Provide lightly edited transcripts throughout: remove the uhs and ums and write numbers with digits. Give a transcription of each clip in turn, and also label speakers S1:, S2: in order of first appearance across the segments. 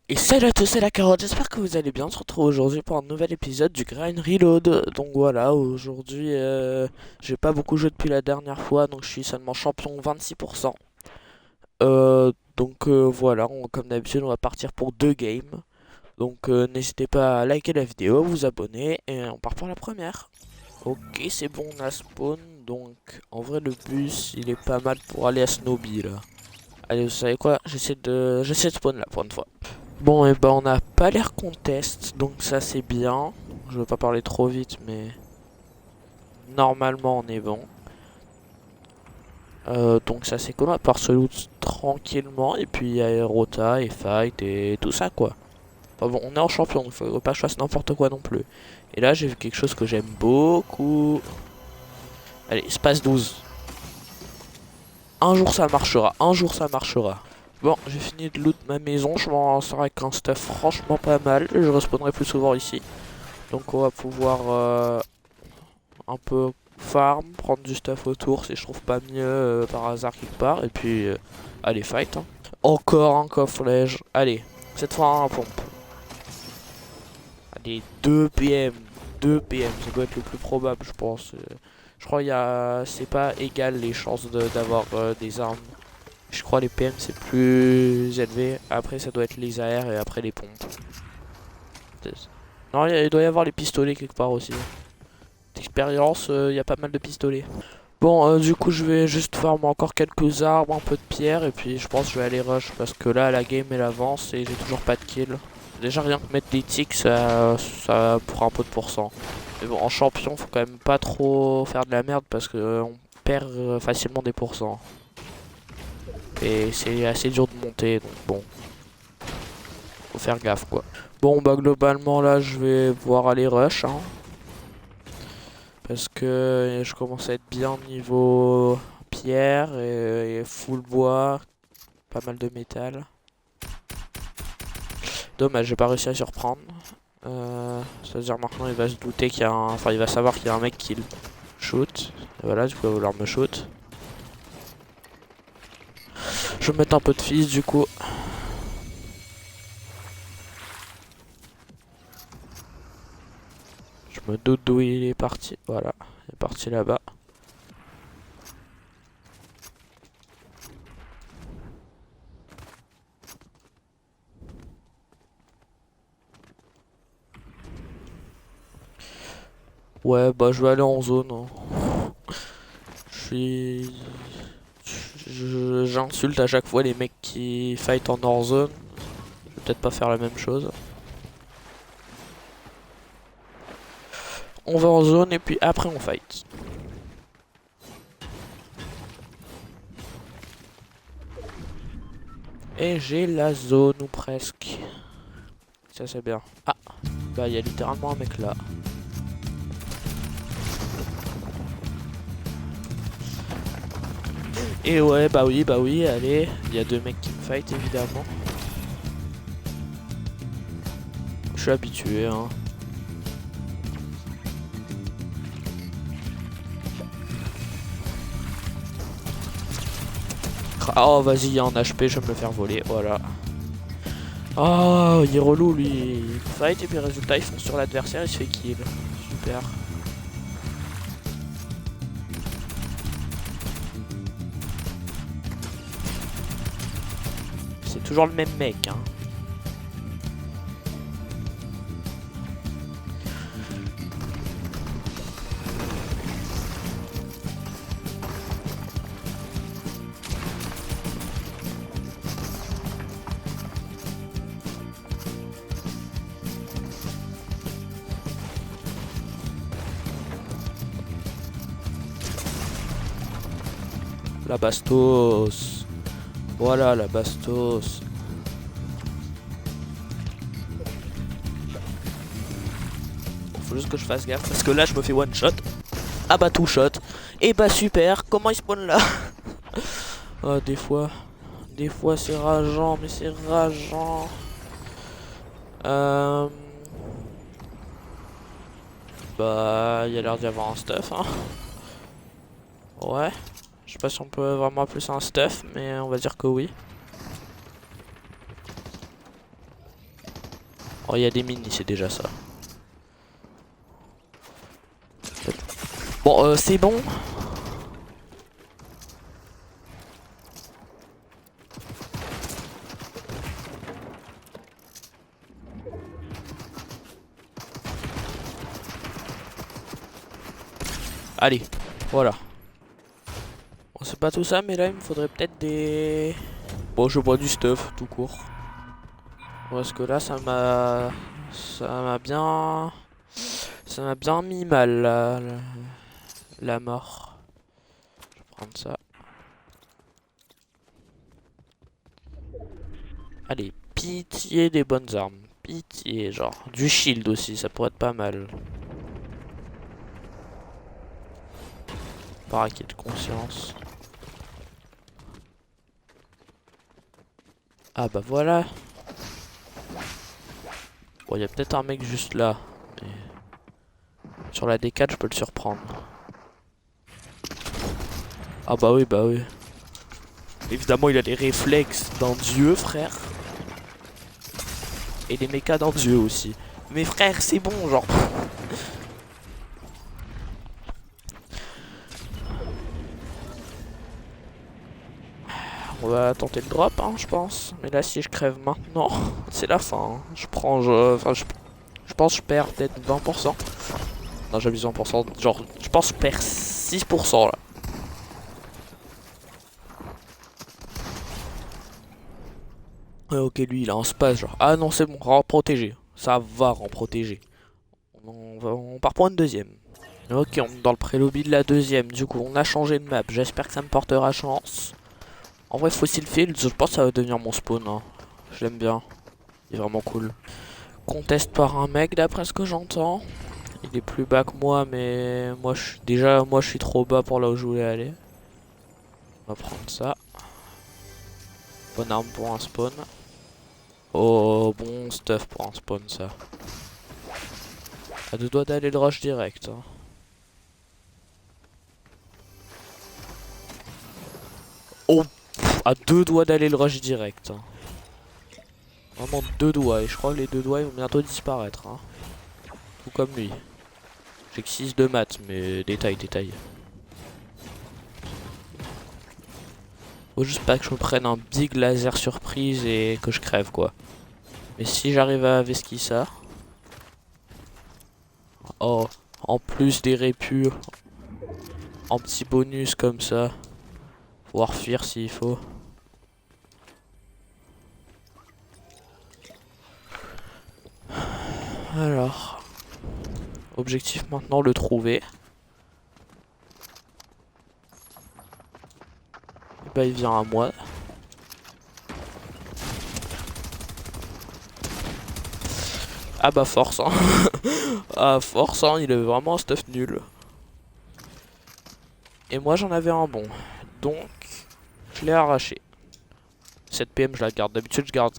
S1: Et salut à tous, c'est la carotte, j'espère que vous allez bien. On se retrouve aujourd'hui pour un nouvel épisode du Grind Reload. Donc voilà, aujourd'hui j'ai pas beaucoup joué depuis la dernière fois, donc je suis seulement champion 26%. Voilà, comme d'habitude on va partir pour 2 games. Donc n'hésitez pas à liker la vidéo, vous abonner et on part pour la première. Ok, c'est bon, on a spawn. Donc en vrai le bus il est pas mal pour aller à Snowby là. Allez, vous savez quoi, j'essaie de spawn là pour une fois. Bon, et ben on n'a pas l'air contest, donc ça c'est bien. Je veux pas parler trop vite, mais normalement on est bon. Donc ça c'est cool, on va pouvoir se loot tranquillement, et puis il y a Rota et Fight et tout ça quoi. Enfin bon, on est en champion, donc faut pas que je fasse n'importe quoi non plus. Et là j'ai vu quelque chose que j'aime beaucoup. Allez, space 12. Un jour ça marchera, un jour ça marchera. Bon, j'ai fini de loot ma maison, je m'en sors avec un stuff franchement pas mal. Je respawnerai plus souvent ici. Donc on va pouvoir un peu farm, prendre du stuff autour si je trouve pas mieux par hasard quelque part. Et puis allez fight. Hein. Encore un coffre-lège. Allez, cette fois un pompe. Allez, 2 PM. 2 PM, ça doit être le plus probable je pense. Je crois il y a. C'est pas égal les chances d'avoir des armes. Je crois les PM c'est plus élevé. Après ça doit être les AR et après les pompes. Non, il doit y avoir les pistolets quelque part aussi. D'expérience, il y a pas mal de pistolets. Bon, du coup, je vais juste farm encore quelques arbres, un peu de pierre, et puis je pense que je vais aller rush parce que là, la game elle avance et j'ai toujours pas de kill. Déjà, rien que mettre des ticks, ça prend un peu de pourcent. Mais bon, en champion, faut quand même pas trop faire de la merde parce que on perd facilement des pourcents. Et c'est assez dur de monter, donc bon, faut faire gaffe quoi. Bon, bah, globalement, là, je vais pouvoir aller rush, hein. Parce que je commence à être bien niveau pierre et full bois, pas mal de métal. Dommage, j'ai pas réussi à surprendre. C'est-à-dire maintenant il va se douter qu'il y a un... Enfin il va savoir qu'il y a un mec qui le shoot. Et voilà, du coup il va vouloir me shoot. Je vais mettre un peu de fils du coup. Je me doute d'où il est parti. Voilà, il est parti là-bas. Ouais, bah je vais aller en zone. Hein. Je suis... J'insulte à chaque fois les mecs qui fight en hors zone. Je vais peut-être pas faire la même chose. On va en zone et puis après on fight. Et j'ai la zone ou presque. Ça c'est bien. Ah, bah il y a littéralement un mec là. Et ouais, bah oui, allez. Il y a 2 mecs qui me fight évidemment. Je suis habitué hein. Oh vas-y, il y a un HP, je vais me le faire voler, voilà. Oh, il est relou lui. Il fight et puis résultat il fonce sur l'adversaire, il se fait kill. Super. C'est toujours le même mec hein. La bastos. Voilà la bastos. Faut juste que je fasse gaffe parce que là je me fais one shot. Ah bah two shot. Et bah super, comment il spawn là? Ah des fois c'est rageant, mais c'est rageant. Euh... Bah il y a l'air d'y avoir un stuff hein. Ouais. Je sais pas si on peut vraiment appeler ça un stuff, mais on va dire que oui. Oh, il y a des mini, c'est déjà ça. Bon, c'est bon. Allez, voilà. Bon, c'est pas tout ça, mais là, il me faudrait peut-être des... Bon, je bois du stuff, tout court. Parce que là, ça m'a bien... Ça m'a bien mis mal, la mort. Je vais prendre ça. Allez, pitié des bonnes armes. Pitié, genre. Du shield aussi, ça pourrait être pas mal. Paraquet de conscience. Ah bah voilà. Bon, il y a peut-être un mec juste là. Mais... Sur la D4, je peux le surprendre. Ah bah oui, bah oui. Évidemment, il a les réflexes d'un dieu, frère. Et les mechas d'un dieu aussi. Mais frère, c'est bon, genre. On va tenter le drop, hein, je pense. Mais là, si je crève maintenant, c'est la fin. Hein. Je prends... je pense que je perds peut-être 20%. Non, j'abuse 20%. Genre, je pense que je perds 6% là. Ouais, ok, lui, il a un space, genre. Ah non, c'est bon, rang protégé. Ça va, rang protégé. On part pour une deuxième. Ok, on est dans le pré-lobby de la deuxième. Du coup, on a changé de map. J'espère que ça me portera chance. En vrai, Fossil Fields, je pense que ça va devenir mon spawn. Hein. Je l'aime bien. Il est vraiment cool. Conteste par un mec, d'après ce que j'entends. Il est plus bas que moi, mais moi, moi, je suis trop bas pour là où je voulais aller. On va prendre ça. Bonne arme pour un spawn. Oh, bon stuff pour un spawn, ça. À deux doigts d'aller le rush direct. Hein. Oh, à deux doigts d'aller le rush direct. Hein. Vraiment deux doigts. Et je crois que les deux doigts ils vont bientôt disparaître. Hein. Tout comme lui. J'ai que 6 de maths, mais détail, détail. Faut juste pas que je me prenne un big laser surprise et que je crève quoi. Mais si j'arrive à vesquiller ça. Oh, en plus des répus. En petit bonus comme ça. Pouvoir fuir s'il faut. Alors. Objectif maintenant le trouver. Et bah il vient à moi. Ah bah force hein. Ah force hein, il avait vraiment un stuff nul. Et moi j'en avais un bon. Donc je l'ai arraché. Cette PM je la garde. D'habitude je garde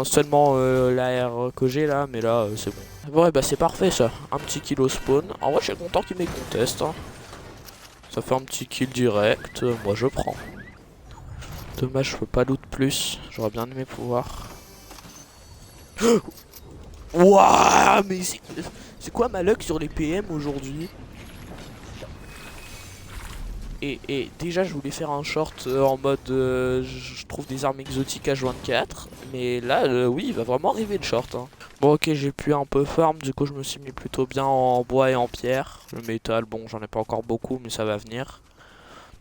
S1: seulement l'AR que j'ai là, mais là c'est bon. Bon ouais bah c'est parfait ça. Un petit kill au spawn. En vrai je suis content qu'il m'ait conteste. Hein. Ça fait un petit kill direct. Moi je prends. Dommage je peux pas loot plus. J'aurais bien aimé pouvoir. Wouah, mais c'est quoi ma luck sur les PM aujourd'hui? Et déjà je voulais faire un short en mode je trouve des armes exotiques H24. Mais là oui il va vraiment arriver le short hein. Bon ok j'ai pu un peu farm, du coup je me suis mis plutôt bien en bois et en pierre. Le métal bon j'en ai pas encore beaucoup mais ça va venir.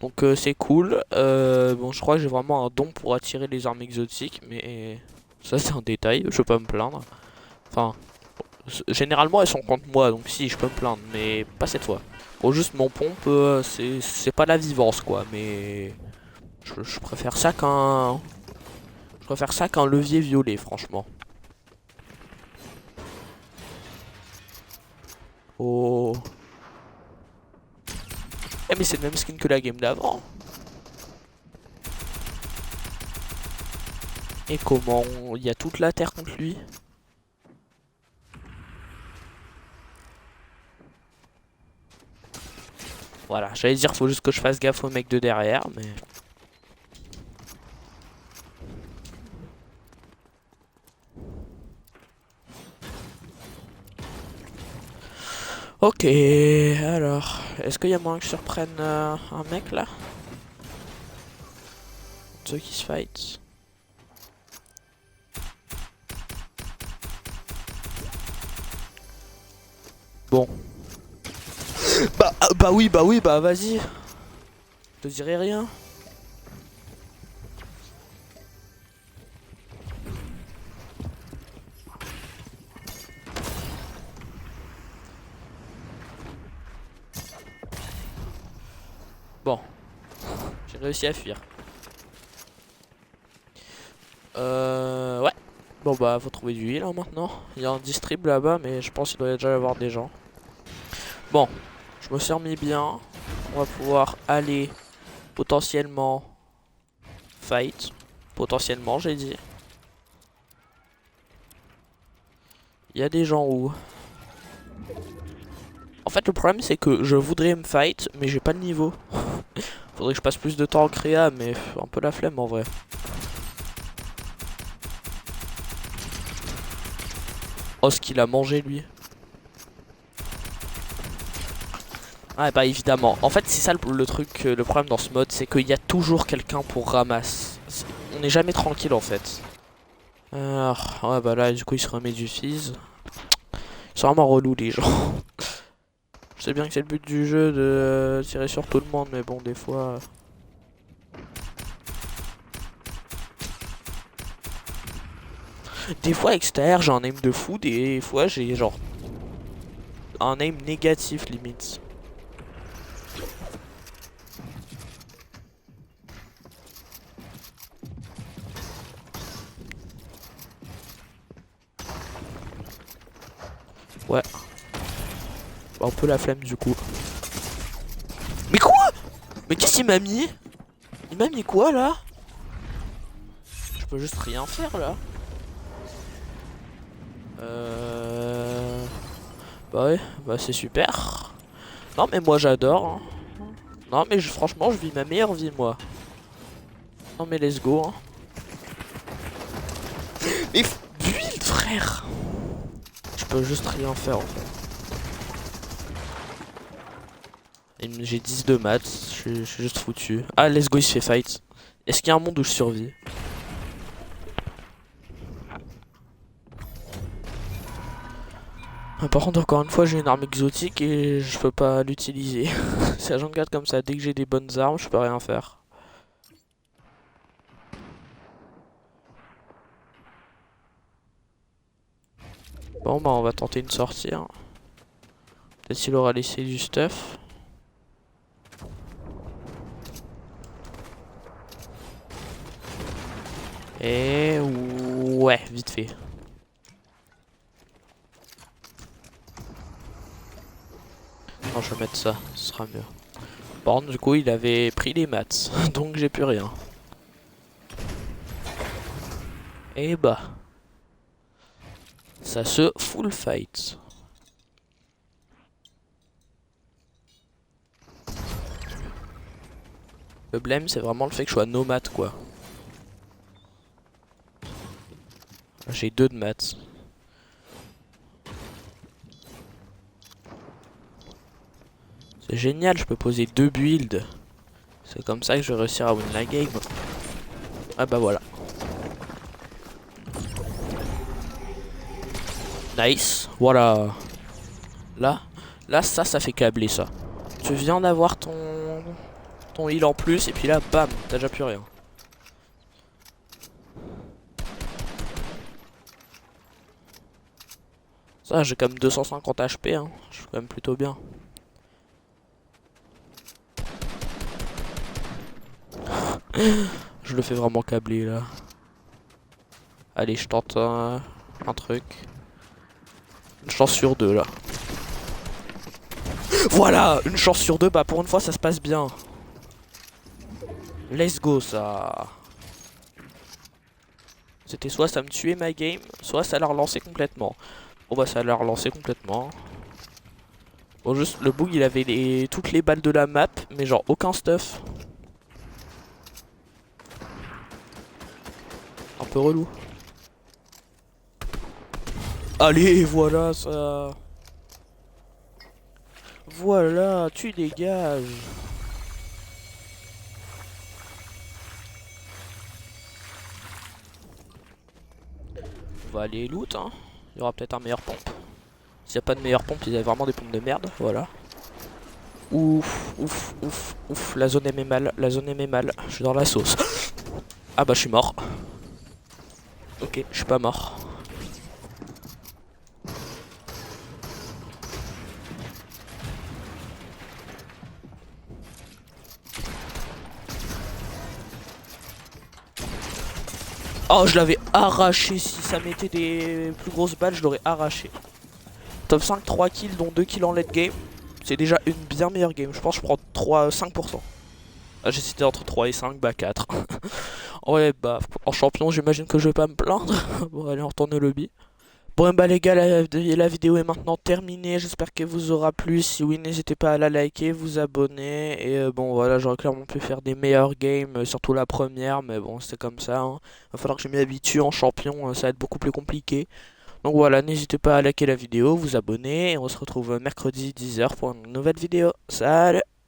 S1: Donc c'est cool. Bon je crois que j'ai vraiment un don pour attirer les armes exotiques. Mais ça c'est un détail, je peux pas me plaindre. Enfin généralement elles sont contre moi donc si je peux me plaindre mais pas cette fois. Bon juste mon pompe c'est pas la vivance quoi mais je préfère ça qu'un levier violet franchement. Oh. Eh mais c'est le même skin que la game d'avant. Et comment il y a toute la terre contre lui. Voilà, j'allais dire faut juste que je fasse gaffe au mec de derrière mais Ok, alors, est-ce qu'il y a moyen que je surprenne un mec là? Ceux qui se fight. Bon. Bah oui, bah vas-y. Je te dirai rien. Bon, j'ai réussi à fuir. Ouais. Bon bah faut trouver du heal hein, maintenant. Il y a un distrib là-bas mais je pense qu'il doit déjà y avoir des gens. Bon, je me suis remis bien. On va pouvoir aller potentiellement fight. Potentiellement j'ai dit. Il y a des gens où? En fait le problème c'est que je voudrais me fight mais j'ai pas le niveau. Faudrait que je passe plus de temps en créa mais un peu la flemme en vrai. Oh ce qu'il a mangé lui. Ah bah évidemment. En fait c'est ça le truc, le problème dans ce mode, c'est qu'il y a toujours quelqu'un pour ramasse. On n'est jamais tranquille en fait. Alors, ouais bah là du coup il se remet du fizz. Ils sont vraiment relous les gens. Je sais bien que c'est le but du jeu de tirer sur tout le monde, mais bon des fois... Des fois extérieur j'ai un aim de fou, des fois j'ai genre un aim négatif limite. Ouais. Bah, un peu la flemme du coup. Mais quoi? Mais qu'est-ce qu'il m'a mis? Il m'a mis quoi là? Je peux juste rien faire là. Bah ouais, bah c'est super. Non mais moi j'adore. Hein. Non mais franchement je vis ma meilleure vie moi. Non mais let's go. Hein. Mais build frère. Je peux juste rien faire en fait. J'ai 10 de maths, je suis juste foutu. Ah let's go il se fait fight. Est-ce qu'il y a un monde où je survis? Par contre encore une fois j'ai une arme exotique et je peux pas l'utiliser. C'est agent de garde comme ça, dès que j'ai des bonnes armes je peux rien faire. Bon bah on va tenter une sortie. Hein. Peut-être qu'il aura laissé du stuff. Et ouais, vite fait. Non, je vais mettre ça, ce sera mieux. Par contre, du coup, il avait pris les maths, donc j'ai plus rien. Et bah, ça se full fight. Le blême, c'est vraiment le fait que je sois nomade, quoi. J'ai 2 de maths. C'est génial, je peux poser 2 builds. C'est comme ça que je vais réussir à win la game. Ah bah voilà. Nice, voilà. Là ça fait câbler ça. Tu viens d'avoir ton heal en plus et puis là, bam, t'as déjà plus rien. Ça, j'ai quand même 250 HP, hein. Je suis quand même plutôt bien. Je le fais vraiment câbler là. Allez, je tente un truc. Une chance sur 2 là. Voilà, une chance sur 2, bah pour une fois ça se passe bien. Let's go ça. C'était soit ça me tuait ma game, soit ça l'a relancé complètement. Bon bah ça l'a relancé complètement. Bon juste le bug il avait toutes les balles de la map, mais genre aucun stuff. Un peu relou. Allez voilà ça. Voilà, tu dégages. On va aller loot, hein. Il y aura peut-être un meilleur pompe. S'il n'y a pas de meilleure pompe, il y a vraiment des pompes de merde, voilà. Ouf, ouf, ouf, ouf, la zone aimait mal, la zone aimait mal. Je suis dans la sauce. Ah bah je suis mort. Ok, je suis pas mort. Oh, je l'avais arraché. Si ça mettait des plus grosses balles, je l'aurais arraché. Top 5, 3 kills, dont 2 kills en late game. C'est déjà une bien meilleure game. Je pense que je prends 5%. Ah, j'hésitais entre 3 et 5, bah 4. Ouais, bah en champion, j'imagine que je vais pas me plaindre. Bon, allez, on retourne au lobby. Bon bah les gars, la vidéo est maintenant terminée, j'espère qu'elle vous aura plu. Si oui, n'hésitez pas à la liker, vous abonner. Et bon voilà, j'aurais clairement pu faire des meilleures games, surtout la première, mais bon c'est comme ça, hein. Va falloir que je m'y habitue en champion, ça va être beaucoup plus compliqué. Donc voilà, n'hésitez pas à liker la vidéo, vous abonner, et on se retrouve mercredi 10 h pour une nouvelle vidéo. Salut!